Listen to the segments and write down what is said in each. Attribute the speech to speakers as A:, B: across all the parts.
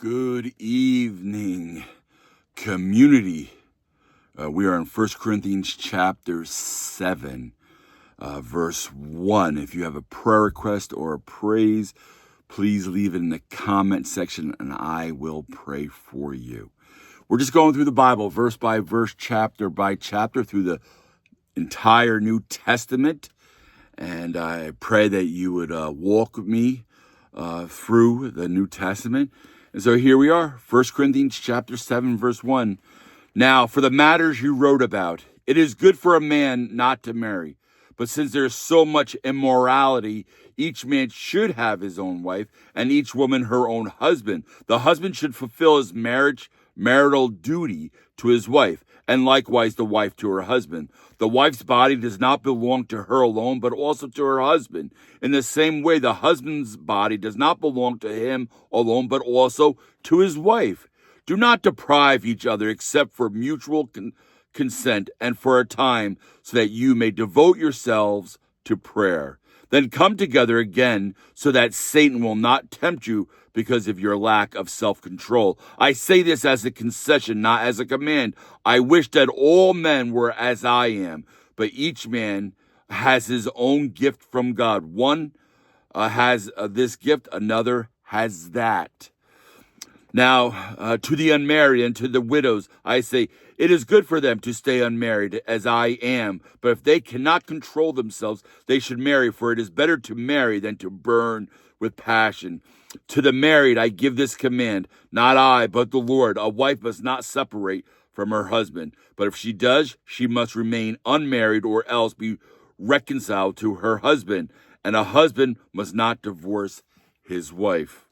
A: Good evening, community. We are in 1 Corinthians chapter 7, verse 1. If you have a prayer request or a praise, please leave it in the comment section and I will pray for you. We're just going through the Bible, verse by verse, chapter by chapter, through the entire New Testament. And I pray that you would walk with me through the New Testament. And so here we are, 1 Corinthians chapter 7, verse 1. Now, for the matters you wrote about, it is good for a man not to marry. But since there is so much immorality, each man should have his own wife, and each woman her own husband. The husband should fulfill his marital duty to his wife, and likewise the wife to her husband. The wife's body does not belong to her alone, but also to her husband. In the same way, the husband's body does not belong to him alone, but also to his wife. Do not deprive each other except for mutual consent and for a time, so that you may devote yourselves to prayer. Then come together again, so that Satan will not tempt you because of your lack of self-control. I say this as a concession, not as a command. I wish that all men were as I am, but each man has his own gift from God. One has this gift, another has that. Now, to the unmarried and to the widows, I say, it is good for them to stay unmarried, as I am. But if they cannot control themselves, they should marry, for it is better to marry than to burn with passion. To the married, I give this command, not I, but the Lord. A wife must not separate from her husband. But if she does, she must remain unmarried or else be reconciled to her husband. And a husband must not divorce his wife.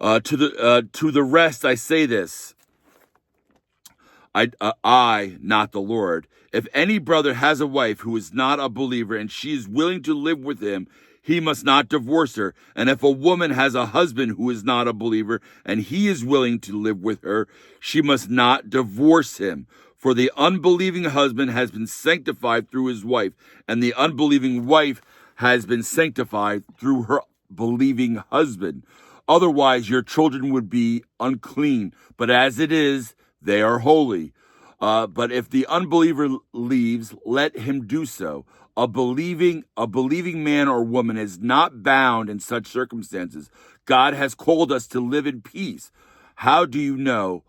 A: To the rest, I say this, I, not the Lord. If any brother has a wife who is not a believer and she is willing to live with him, he must not divorce her. And if a woman has a husband who is not a believer and he is willing to live with her, she must not divorce him. For the unbelieving husband has been sanctified through his wife, and the unbelieving wife has been sanctified through her believing husband. Otherwise, your children would be unclean, but as it is, they are holy. But if the unbeliever leaves, let him do so. A believing man or woman is not bound in such circumstances. God has called us to live in peace. How do you know,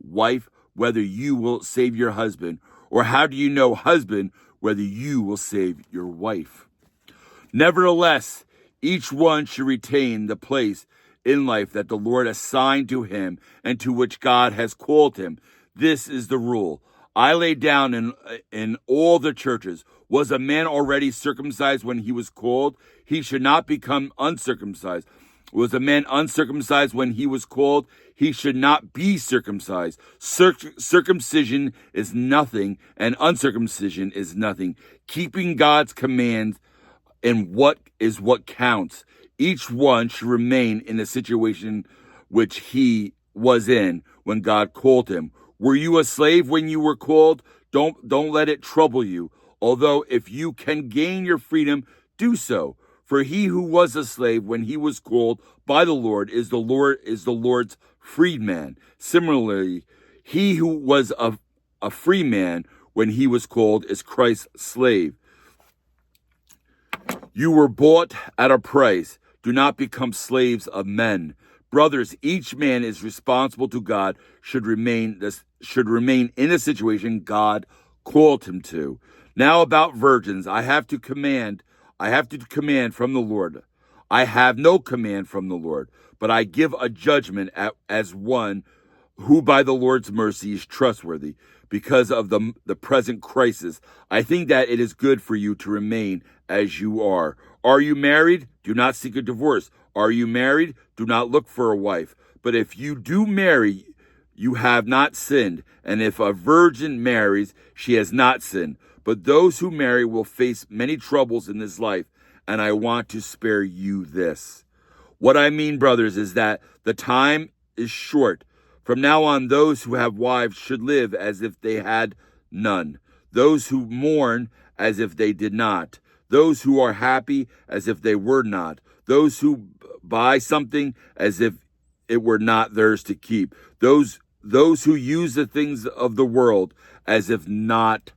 A: wife, whether you will save your husband? Or how do you know, husband, whether you will save your wife? Nevertheless, each one should retain the place in life that the Lord assigned to him and to which God has called him. This is the rule. I lay down in all the churches. Was a man already circumcised when he was called? He should not become uncircumcised. Was a man uncircumcised when he was called? He should not be circumcised. Circumcision is nothing, and uncircumcision is nothing. Keeping God's commands and what counts. Each one should remain in the situation which he was in when God called him. Were you a slave when you were called? Don't let it trouble you. Although if you can gain your freedom, do so. For he who was a slave when he was called by the Lord is the Lord's freedman. Similarly, he who was a free man when he was called is Christ's slave. You were bought at a price. Do not become slaves of men. Brothers, each man is responsible to God, should remain in the situation God called him to. Now about virgins, I have to command from the Lord. I have no command from the Lord, but I give a judgment as one who by the Lord's mercy is trustworthy. Because of the present crisis, I think that it is good for you to remain as you are. Are you married? Do not seek a divorce. Are you married? Do not look for a wife. But if you do marry, you have not sinned. And if a virgin marries, she has not sinned. But those who marry will face many troubles in this life, and I want to spare you this. What I mean, brothers, is that the time is short. From now on, those who have wives should live as if they had none. Those who mourn as if they did not. Those who are happy as if they were not. Those who buy something as if it were not theirs to keep. Those who use the things of the world as if not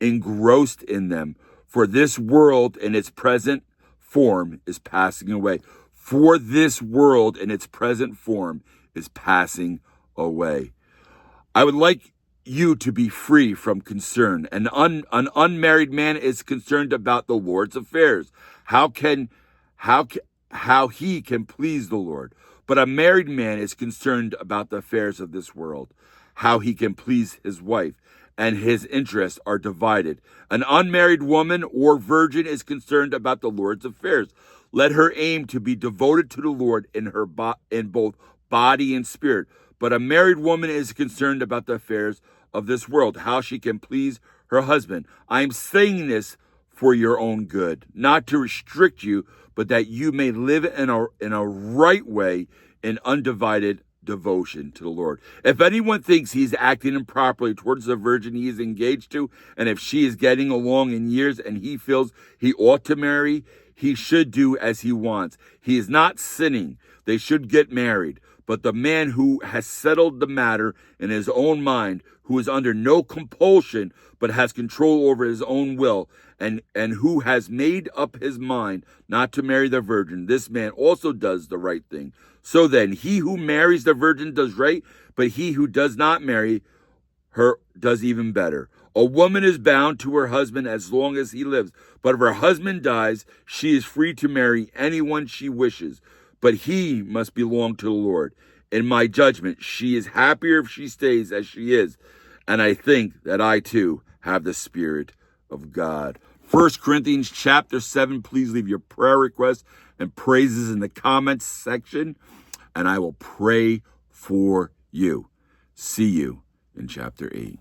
A: engrossed in them. For this world in its present form is passing away. For this world in its present form is passing away. I would like you to be free from concern. An unmarried man is concerned about the Lord's affairs. How he can please the Lord. But a married man is concerned about the affairs of this world, how he can please his wife, and his interests are divided. An unmarried woman or virgin is concerned about the Lord's affairs. Let her aim to be devoted to the Lord in both body and spirit. But a married woman is concerned about the affairs of this world, how she can please her husband. I am saying this for your own good, not to restrict you, but that you may live in a right way in undivided devotion to the Lord. If anyone thinks he's acting improperly towards the virgin he is engaged to, and if she is getting along in years and he feels he ought to marry, he should do as he wants. He is not sinning. They should get married. But the man who has settled the matter in his own mind, who is under no compulsion, but has control over his own will, and who has made up his mind not to marry the virgin, this man also does the right thing. So then, he who marries the virgin does right, but he who does not marry her does even better. A woman is bound to her husband as long as he lives, but if her husband dies, she is free to marry anyone she wishes, but he must belong to the Lord. In my judgment, she is happier if she stays as she is, and I think that I too have the Spirit of God. 1 Corinthians chapter 7, please leave your prayer requests and praises in the comments section, and I will pray for you. See you in chapter 8.